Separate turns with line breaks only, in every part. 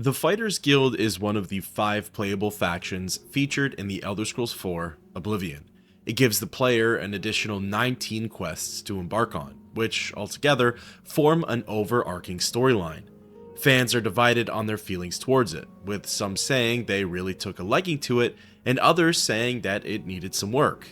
The Fighters Guild is one of the 5 playable factions featured in the Elder Scrolls IV: Oblivion. It gives the player an additional 19 quests to embark on, which altogether form an overarching storyline. Fans are divided on their feelings towards it, with some saying they really took a liking to it, and others saying that it needed some work.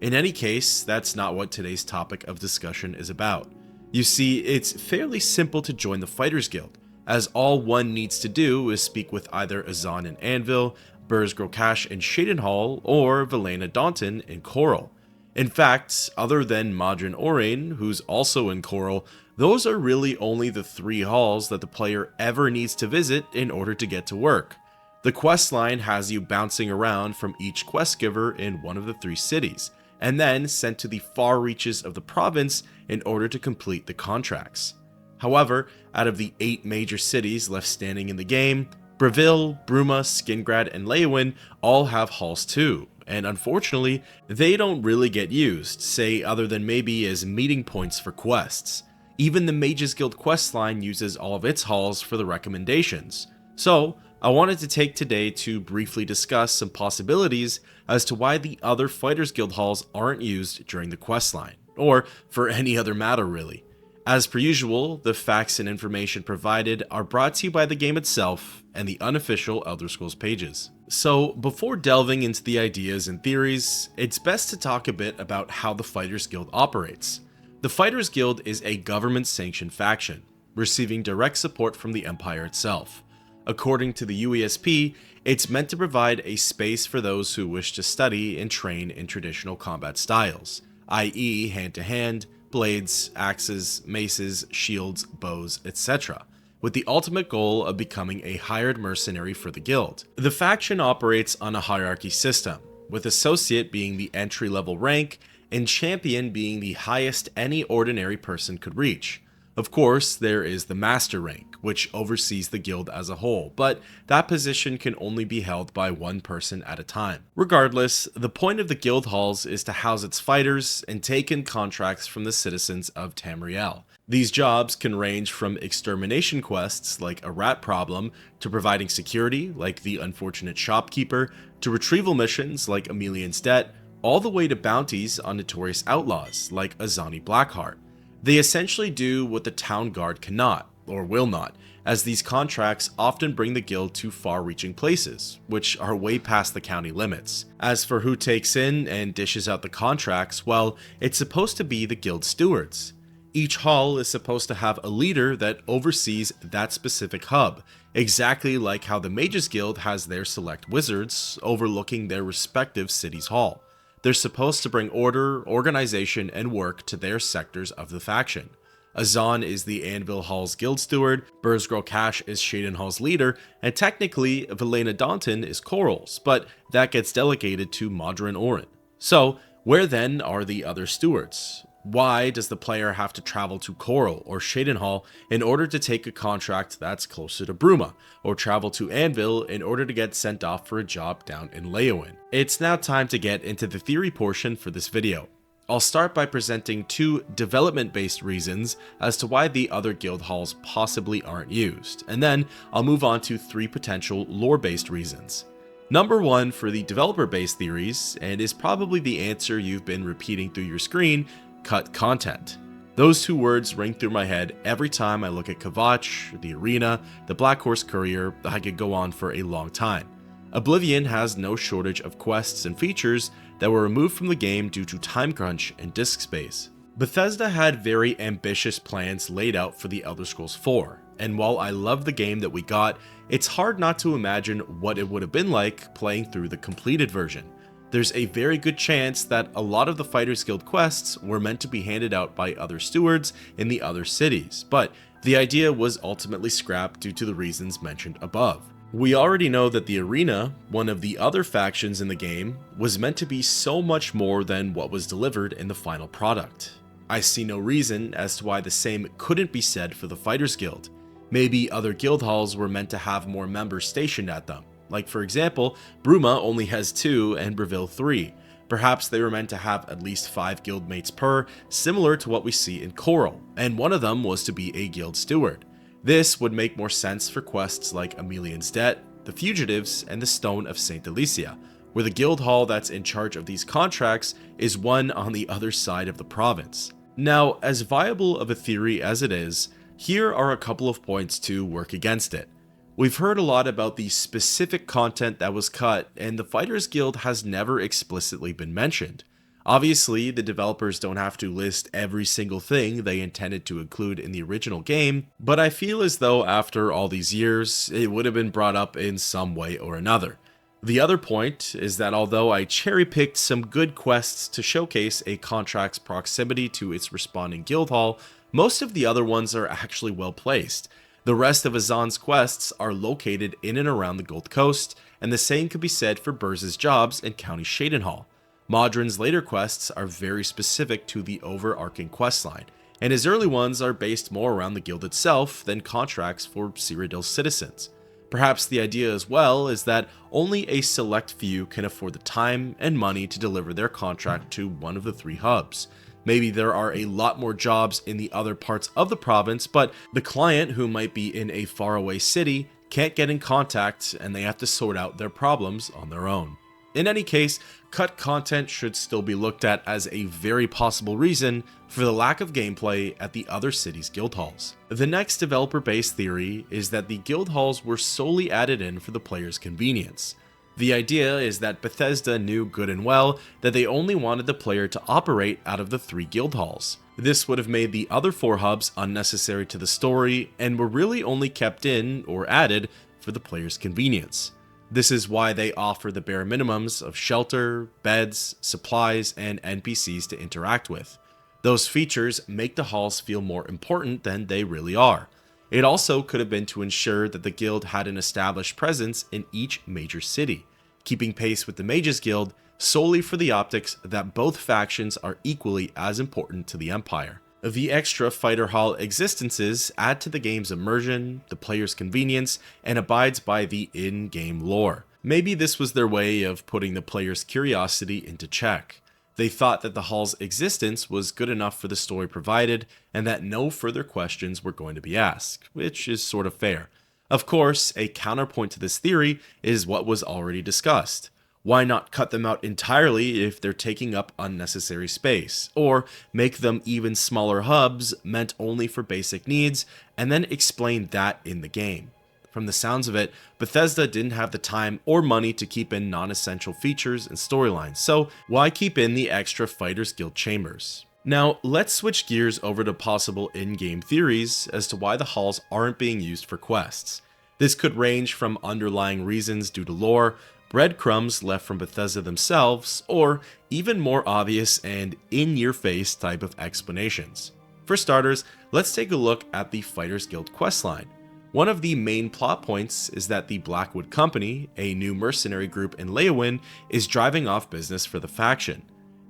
In any case, that's not what today's topic of discussion is about. You see, it's fairly simple to join the Fighters Guild, as all one needs to do is speak with either Azan in Anvil, Burzgrokash in Shadenhall, or Velena Daunton in Coral. In fact, other than Modron Orain, who's also in Coral, those are really only the 3 halls that the player ever needs to visit in order to get to work. The questline has you bouncing around from each quest giver in one of the 3 cities, and then sent to the far reaches of the province in order to complete the contracts. However, out of the 8 major cities left standing in the game, Breville, Bruma, Skingrad, and Leyawiin all have halls too, and unfortunately, they don't really get used, say other than maybe as meeting points for quests. Even the Mages Guild questline uses all of its halls for the recommendations. So, I wanted to take today to briefly discuss some possibilities as to why the other Fighters Guild halls aren't used during the questline, or for any other matter really. As per usual, the facts and information provided are brought to you by the game itself and the unofficial Elder Scrolls pages. So, before delving into the ideas and theories, it's best to talk a bit about how the Fighters Guild operates. The Fighters Guild is a government-sanctioned faction, receiving direct support from the Empire itself. According to the UESP, it's meant to provide a space for those who wish to study and train in traditional combat styles, i.e. hand-to-hand, blades, axes, maces, shields, bows, etc., with the ultimate goal of becoming a hired mercenary for the guild. The faction operates on a hierarchy system, with Associate being the entry-level rank and Champion being the highest any ordinary person could reach. Of course, there is the Master rank, which oversees the guild as a whole, but that position can only be held by one person at a time. Regardless, the point of the guild halls is to house its fighters and take in contracts from the citizens of Tamriel. These jobs can range from extermination quests like a rat problem, to providing security like the unfortunate shopkeeper, to retrieval missions like Emelian's debt, all the way to bounties on notorious outlaws like Azani Blackheart. They essentially do what the town guard cannot, or will not, as these contracts often bring the guild to far-reaching places, which are way past the county limits. As for who takes in and dishes out the contracts, well, it's supposed to be the guild stewards. Each hall is supposed to have a leader that oversees that specific hub, exactly like how the Mages Guild has their select wizards overlooking their respective city's hall. They're supposed to bring order, organization, and work to their sectors of the faction. Azan is the Anvil Hall's guild steward, Burzgrokash is Shadenhall's leader, and technically Velena Daunton is Coral's, but that gets delegated to Modron Orain. So, where then are the other stewards? Why does the player have to travel to Coral or Shadenhall in order to take a contract that's closer to Bruma, or travel to Anvil in order to get sent off for a job down in Leyawiin? It's now time to get into the theory portion for this video. I'll start by presenting 2 development-based reasons as to why the other guild halls possibly aren't used, and then I'll move on to 3 potential lore-based reasons. Number 1 for the developer-based theories, and is probably the answer you've been repeating through your screen: cut content. Those 2 words ring through my head every time I look at Kvatch, the Arena, the Black Horse Courier. I could go on for a long time. Oblivion has no shortage of quests and features that were removed from the game due to time crunch and disk space. Bethesda had very ambitious plans laid out for the Elder Scrolls IV, and while I love the game that we got, it's hard not to imagine what it would have been like playing through the completed version. There's a very good chance that a lot of the Fighters Guild quests were meant to be handed out by other stewards in the other cities, but the idea was ultimately scrapped due to the reasons mentioned above. We already know that the Arena, one of the other factions in the game, was meant to be so much more than what was delivered in the final product. I see no reason as to why the same couldn't be said for the Fighters Guild. Maybe other guild halls were meant to have more members stationed at them. Like for example, Bruma only has 2 and Breville 3. Perhaps they were meant to have at least 5 guildmates per, similar to what we see in Coral, and one of them was to be a guild steward. This would make more sense for quests like Emelian's Debt, the Fugitives, and the Stone of St. Alicia, where the guild hall that's in charge of these contracts is one on the other side of the province. Now, as viable of a theory as it is, here are a couple of points to work against it. We've heard a lot about the specific content that was cut, and the Fighters Guild has never explicitly been mentioned. Obviously, the developers don't have to list every single thing they intended to include in the original game, but I feel as though after all these years, it would have been brought up in some way or another. The other point is that although I cherry-picked some good quests to showcase a contract's proximity to its responding guild hall, most of the other ones are actually well placed. The rest of Azan's quests are located in and around the Gold Coast, and the same could be said for Burz's jobs in County Shadenhall. Modron's later quests are very specific to the overarching questline, and his early ones are based more around the guild itself than contracts for Cyrodiil's citizens. Perhaps the idea as well is that only a select few can afford the time and money to deliver their contract to one of the three hubs. Maybe there are a lot more jobs in the other parts of the province, but the client who might be in a faraway city can't get in contact and they have to sort out their problems on their own. In any case, cut content should still be looked at as a very possible reason for the lack of gameplay at the other cities' guild halls. The next developer-based theory is that the guild halls were solely added in for the player's convenience. The idea is that Bethesda knew good and well that they only wanted the player to operate out of the 3 guild halls. This would have made the other 4 hubs unnecessary to the story and were really only kept in or added for the player's convenience. This is why they offer the bare minimums of shelter, beds, supplies, and NPCs to interact with. Those features make the halls feel more important than they really are. It also could have been to ensure that the guild had an established presence in each major city, keeping pace with the Mages Guild solely for the optics that both factions are equally as important to the Empire. The extra fighter hall existences add to the game's immersion, the player's convenience, and abides by the in-game lore. Maybe this was their way of putting the player's curiosity into check. They thought that the hall's existence was good enough for the story provided, and that no further questions were going to be asked, which is sort of fair. Of course, a counterpoint to this theory is what was already discussed. Why not cut them out entirely if they're taking up unnecessary space, or make them even smaller hubs meant only for basic needs, and then explain that in the game? From the sounds of it, Bethesda didn't have the time or money to keep in non-essential features and storylines, so why keep in the extra Fighters Guild chambers? Now, let's switch gears over to possible in-game theories as to why the halls aren't being used for quests. This could range from underlying reasons due to lore, breadcrumbs left from Bethesda themselves, or even more obvious and in-your-face type of explanations. For starters, let's take a look at the Fighters Guild questline. One of the main plot points is that the Blackwood Company, a new mercenary group in Leyawiin, is driving off business for the faction.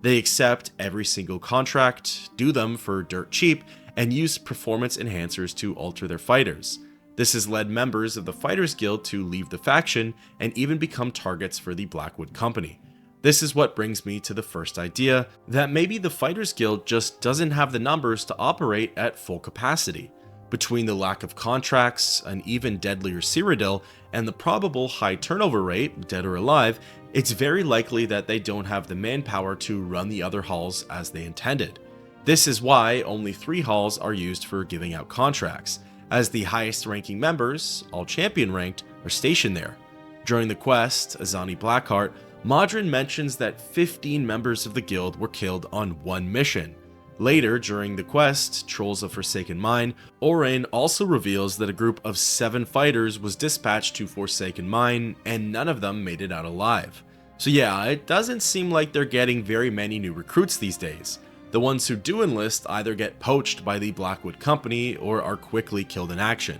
They accept every single contract, do them for dirt cheap, and use performance enhancers to alter their fighters. This has led members of the Fighters Guild to leave the faction and even become targets for the Blackwood Company. This is what brings me to the first idea, that maybe the Fighters Guild just doesn't have the numbers to operate at full capacity. Between the lack of contracts, an even deadlier Cyrodiil, and the probable high turnover rate, dead or alive, it's very likely that they don't have the manpower to run the other halls as they intended. This is why only 3 halls are used for giving out contracts, as the highest ranking members, all champion ranked, are stationed there. During the quest, Azani Blackheart, Modron mentions that 15 members of the guild were killed on one mission. Later, during the quest, Trolls of Forsaken Mine, Oren also reveals that a group of 7 fighters was dispatched to Forsaken Mine, and none of them made it out alive. So yeah, it doesn't seem like they're getting very many new recruits these days. The ones who do enlist either get poached by the Blackwood Company or are quickly killed in action.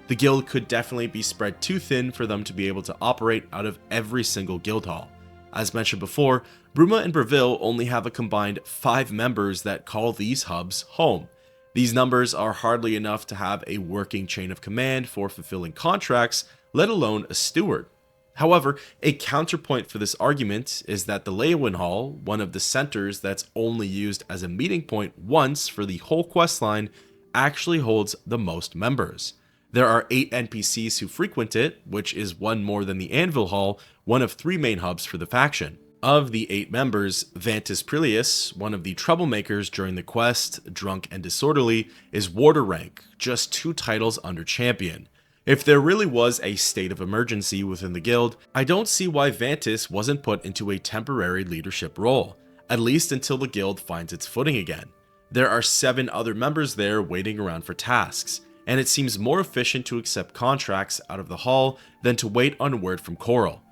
The guild could definitely be spread too thin for them to be able to operate out of every single guild hall. As mentioned before, Bruma and Breville only have a combined 5 members that call these hubs home. These numbers are hardly enough to have a working chain of command for fulfilling contracts, let alone a steward. However, a counterpoint for this argument is that the Leyawiin Hall, one of the centers that's only used as a meeting point once for the whole questline, actually holds the most members. There are 8 NPCs who frequent it, which is one more than the Anvil Hall, one of 3 main hubs for the faction. Of the 8 members, Vantus Prelius, one of the troublemakers during the quest, Drunk and Disorderly, is Warder rank, just 2 titles under Champion. If there really was a state of emergency within the guild, I don't see why Vantus wasn't put into a temporary leadership role, at least until the guild finds its footing again. There are 7 other members there waiting around for tasks, and it seems more efficient to accept contracts out of the hall than to wait on word from Coral.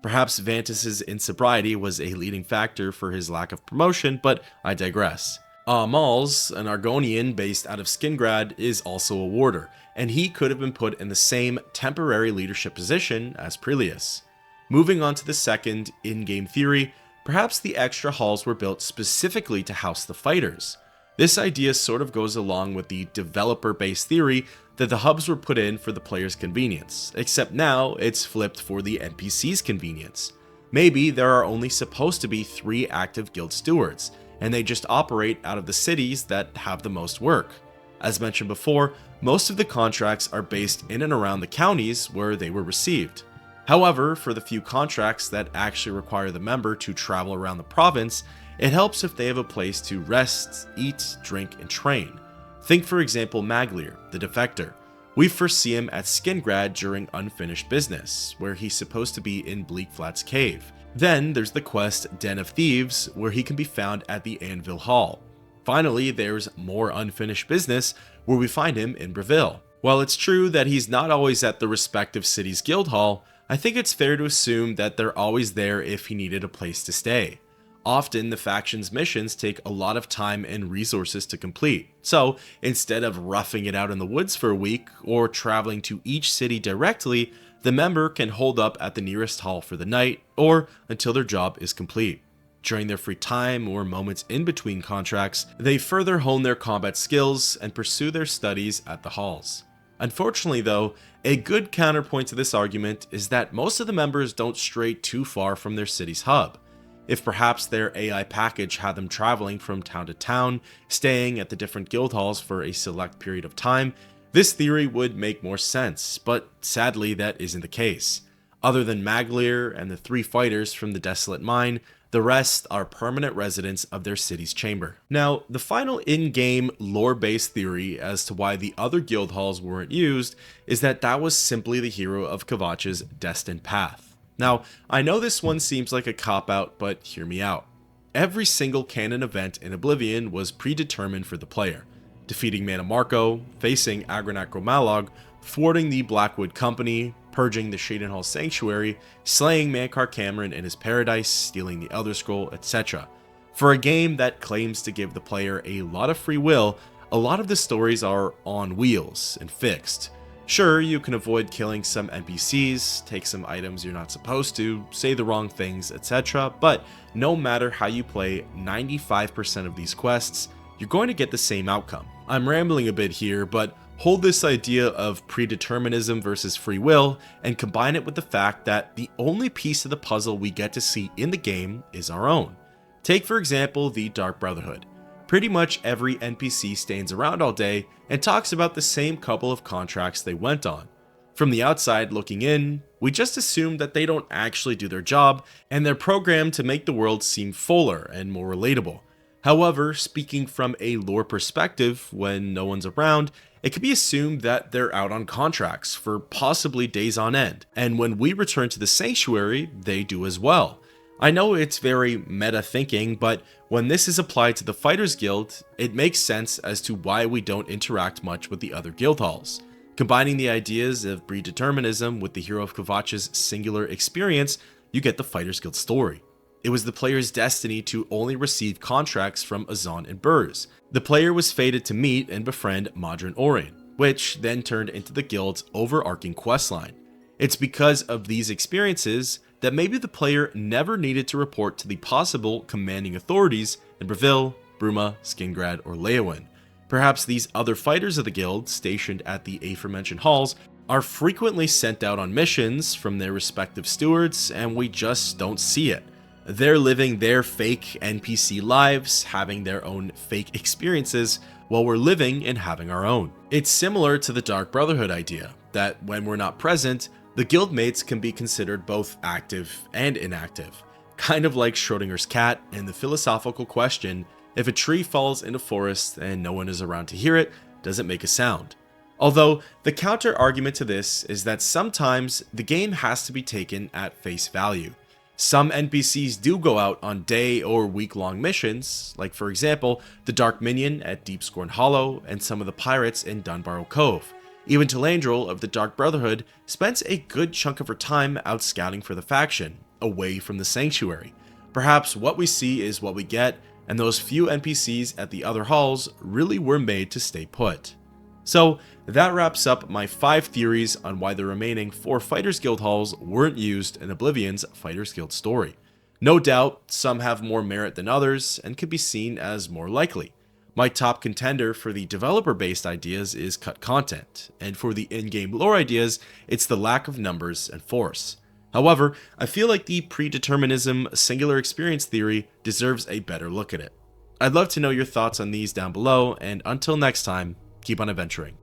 Perhaps Vantus's insobriety was a leading factor for his lack of promotion, but I digress. Mals, an Argonian based out of Skingrad, is also a warder, and he could have been put in the same temporary leadership position as Prelius. Moving on to the second in-game theory, perhaps the extra halls were built specifically to house the fighters. This idea sort of goes along with the developer-based theory that the hubs were put in for the player's convenience, except now it's flipped for the NPC's convenience. Maybe there are only supposed to be 3 active guild stewards, and they just operate out of the cities that have the most work. As mentioned before, most of the contracts are based in and around the counties where they were received. However, for the few contracts that actually require the member to travel around the province, it helps if they have a place to rest, eat, drink, and train. Think for example Maglier, the Defector. We first see him at Skingrad during Unfinished Business, where he's supposed to be in Bleakflat's cave. Then there's the quest Den of Thieves, where he can be found at the Anvil Hall. Finally, there's more Unfinished Business, where we find him in Breville. While it's true that he's not always at the respective city's guild hall, I think it's fair to assume that they're always there if he needed a place to stay. Often, the faction's missions take a lot of time and resources to complete, so instead of roughing it out in the woods for a week or traveling to each city directly, the member can hold up at the nearest hall for the night or until their job is complete. During their free time or moments in between contracts, they further hone their combat skills and pursue their studies at the halls. Unfortunately though, a good counterpoint to this argument is that most of the members don't stray too far from their city's hub. If perhaps their AI package had them traveling from town to town, staying at the different guild halls for a select period of time, this theory would make more sense, but sadly that isn't the case. Other than Maglier and the 3 fighters from the Desolate Mine, the rest are permanent residents of their city's chamber. Now, the final in-game lore-based theory as to why the other guild halls weren't used is that was simply the hero of Kvatch's destined path. Now, I know this one seems like a cop-out, but hear me out. Every single canon event in Oblivion was predetermined for the player. Defeating Mana Marco, facing Agronacro Malog, thwarting the Blackwood Company, purging the Shadenhall Sanctuary, slaying Mankar Cameron in his paradise, stealing the Elder Scroll, etc. For a game that claims to give the player a lot of free will, a lot of the stories are on wheels and fixed. Sure, you can avoid killing some NPCs, take some items you're not supposed to, say the wrong things, etc. But no matter how you play 95% of these quests, you're going to get the same outcome. I'm rambling a bit here, but hold this idea of predeterminism versus free will and combine it with the fact that the only piece of the puzzle we get to see in the game is our own. Take for example the Dark Brotherhood. Pretty much every NPC stands around all day and talks about the same couple of contracts they went on. From the outside looking in, we just assume that they don't actually do their job and they're programmed to make the world seem fuller and more relatable. However, speaking from a lore perspective, when no one's around, it can be assumed that they're out on contracts for possibly days on end, and when we return to the Sanctuary, they do as well. I know it's very meta thinking, but when this is applied to the Fighters Guild, it makes sense as to why we don't interact much with the other guild halls. Combining the ideas of predeterminism with the hero of Kvatch's singular experience, you get the Fighters Guild story. It was the player's destiny to only receive contracts from Azan and Burz. The player was fated to meet and befriend Modron Orin, which then turned into the guild's overarching questline. It's because of these experiences that maybe the player never needed to report to the possible commanding authorities in Breville, Bruma, Skingrad, or Leyawiin. Perhaps these other fighters of the guild, stationed at the aforementioned halls, are frequently sent out on missions from their respective stewards, and we just don't see it. They're living their fake NPC lives, having their own fake experiences, while we're living and having our own. It's similar to the Dark Brotherhood idea, that when we're not present, the guildmates can be considered both active and inactive, kind of like Schrodinger's cat and the philosophical question, if a tree falls in a forest and no one is around to hear it, does it make a sound? Although, the counter argument to this is that sometimes the game has to be taken at face value. Some NPCs do go out on day or week-long missions, like for example, the Dark Minion at Deepscorn Hollow and some of the pirates in Dunbarrow Cove. Even Telandril of the Dark Brotherhood spends a good chunk of her time out scouting for the faction, away from the Sanctuary. Perhaps what we see is what we get, and those few NPCs at the other halls really were made to stay put. So that wraps up my 5 theories on why the remaining 4 Fighters Guild halls weren't used in Oblivion's Fighters Guild story. No doubt, some have more merit than others and could be seen as more likely. My top contender for the developer-based ideas is cut content, and for the in-game lore ideas, it's the lack of numbers and force. However, I feel like the predeterminism singular experience theory deserves a better look at it. I'd love to know your thoughts on these down below, and until next time, keep on adventuring.